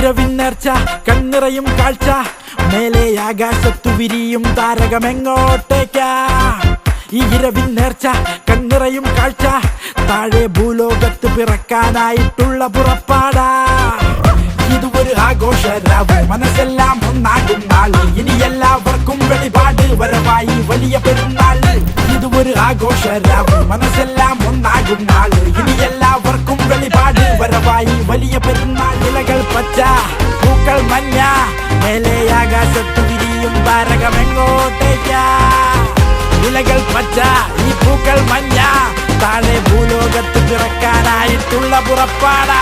ഇരവിന്നേർച്ച കണ്ണിറയും കാഴ്ച മേലെ ആകാശത്തു വിരിയും താരകമെങ്ങോട്ടേക്കാ ഈ ഇരവിന്നേർച്ച കണ്ണിറയും കാഴ്ച താഴെ ഭൂലോകത്ത് പിറക്കാനായിട്ടുള്ള പുറപ്പാടാ ഇതൊരു ആഘോഷരാവ് മനസ്സെല്ലാം ഒന്നാകും നാള് ഇനി എല്ലാവർക്കും വെളിപാട് വരവായി വലിയ പെരുന്നാള് ഇതൊരു ആഘോഷരാവ് മനസ്സെല്ലാം ഒന്നാകും നാള് ഇനി എല്ലാവർക്കും വെളിപാട് വരവായി വലിയ പെരുന്നാൾ ഇലകൾ പച്ച പൂക്കൾ മഞ്ഞ മേലെ ആകാശത്തു വിരിയും താരകമെങ്ങോട്ടേക്കാ ഇലകൾ പച്ച ഈ പൂക്കൾ മഞ്ഞ താഴെ ഭൂലോകത്ത് പിറക്കാനായിട്ടുള്ള പുറപ്പാടാ